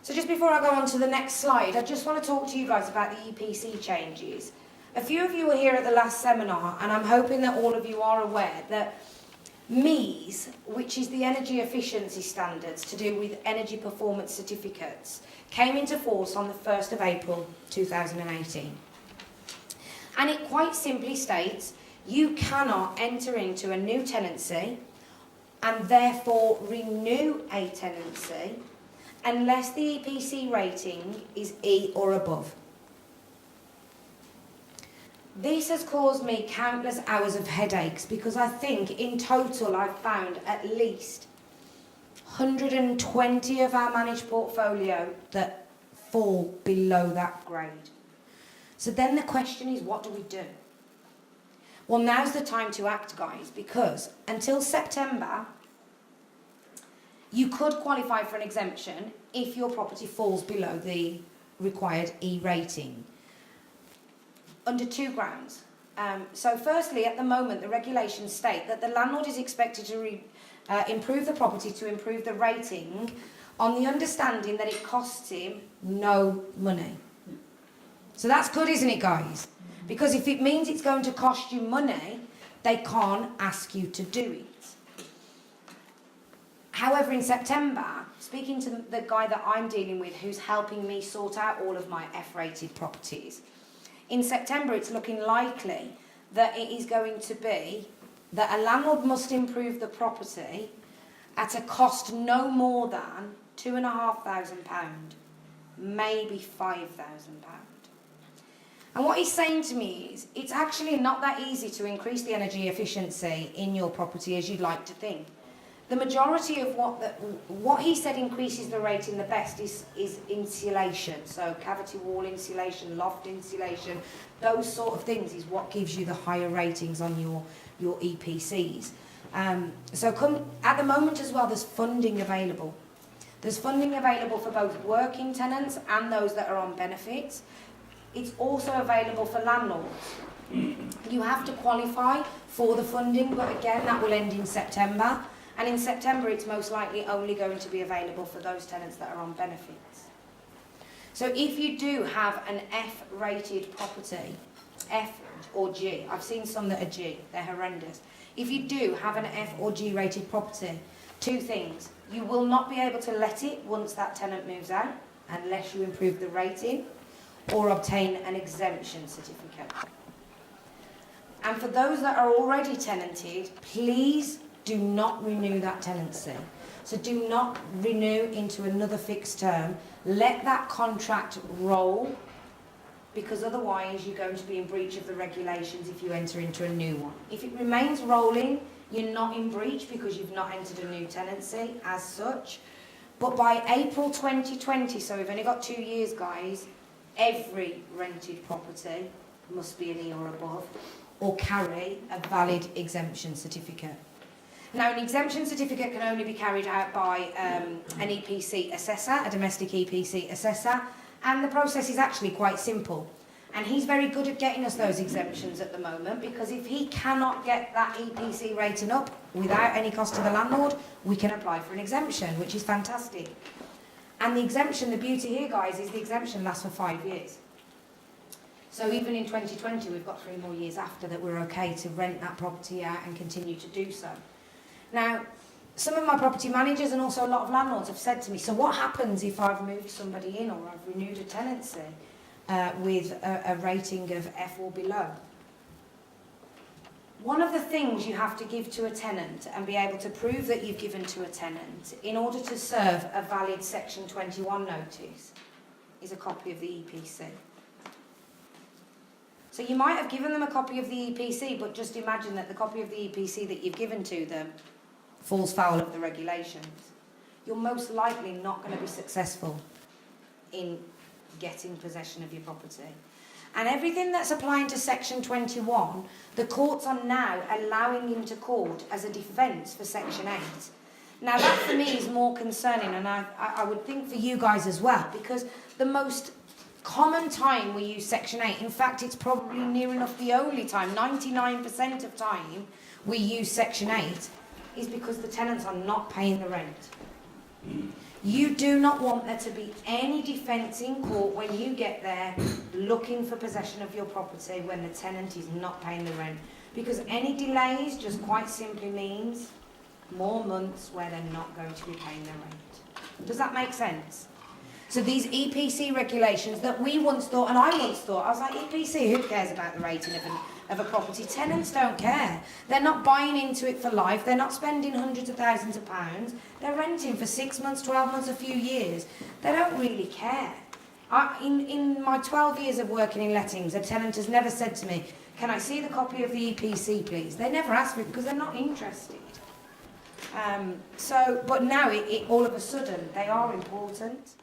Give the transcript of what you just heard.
So just before I go on to the next slide, I just want to talk to you guys about the EPC changes. A few of you were here at the last seminar, and I'm hoping that all of you are aware that MEES, which is the energy efficiency standards to do with energy performance certificates, came into force on the 1st of April 2018. And it quite simply states you cannot enter into a new tenancy and therefore renew a tenancy unless the EPC rating is E or above. This has caused me countless hours of headaches because I think in total I've found at least 120 of our managed portfolio that fall below that grade. So then the question is, what do we do? Well, now's the time to act, guys, because until September, you could qualify for an exemption if your property falls below the required E rating, under 2 grounds. So firstly, at the moment, the regulations state that the landlord is expected to improve the property to improve the rating on the understanding that it costs him no money. So that's good, isn't it, guys? Because if it means it's going to cost you money, they can't ask you to do it. However, in September, speaking to the guy that I'm dealing with who's helping me sort out all of my F-rated properties, in September it's looking likely that it is going to be that a landlord must improve the property at a cost no more than £2,500, maybe £5,000. And what he's saying to me is, it's actually not that easy to increase the energy efficiency in your property as you'd like to think. The majority of what he said increases the rating the best is insulation. So cavity wall insulation, loft insulation, those sort of things is what gives you the higher ratings on your EPCs. At the moment as well, there's funding available. There's funding available for both working tenants and those that are on benefits. It's also available for landlords. You have to qualify for the funding, but again, that will end in September. And in September, it's most likely only going to be available for those tenants that are on benefits. So if you do have an F-rated property, F or G, I've seen some that are G, they're horrendous. If you do have an F or G rated property, 2 things. You will not be able to let it once that tenant moves out, unless you improve the rating or obtain an exemption certificate. And for those that are already tenanted, please do not renew that tenancy. So do not renew into another fixed term. Let that contract roll, because otherwise you're going to be in breach of the regulations if you enter into a new one. If it remains rolling, you're not in breach because you've not entered a new tenancy as such. But by April 2020, so we've only got 2 years, guys, every rented property must be an E or above or carry a valid exemption certificate. Now, an exemption certificate can only be carried out by an EPC assessor, a domestic EPC assessor, and the process is actually quite simple. And he's very good at getting us those exemptions at the moment, because if he cannot get that EPC rating up without any cost to the landlord, we can apply for an exemption, which is fantastic. And the exemption, the beauty here, guys, is the exemption lasts for 5 years. So even in 2020, we've got 3 more years after that we're okay to rent that property out and continue to do so. Now, some of my property managers and also a lot of landlords have said to me, so what happens if I've moved somebody in or I've renewed a tenancy with a rating of F or below? One of the things you have to give to a tenant and be able to prove that you've given to a tenant in order to serve a valid Section 21 notice is a copy of the EPC. So you might have given them a copy of the EPC, but just imagine that the copy of the EPC that you've given to them falls foul of the regulations. You're most likely not going to be successful in getting possession of your property. And everything that's applying to Section 21, the courts are now allowing into court as a defence for Section 8. Now that for me is more concerning, and I would think for you guys as well, because the most common time we use Section 8, in fact it's probably near enough the only time, 99% of time we use Section 8, is because the tenants are not paying the rent. You do not want there to be any defence in court when you get there looking for possession of your property when the tenant is not paying the rent. Because any delays just quite simply means more months where they're not going to be paying their rent. Does that make sense? So these EPC regulations that we once thought, and I once thought, I was like, EPC, who cares about the rating of a property? Tenants don't care. They're not buying into it for life. They're not spending hundreds of thousands of pounds. They're renting for 6 months, 12 months, a few years. They don't really care. In my 12 years of working in lettings, a tenant has never said to me, can I see the copy of the EPC, please? They never ask me because they're not interested. But now, all of a sudden, they are important.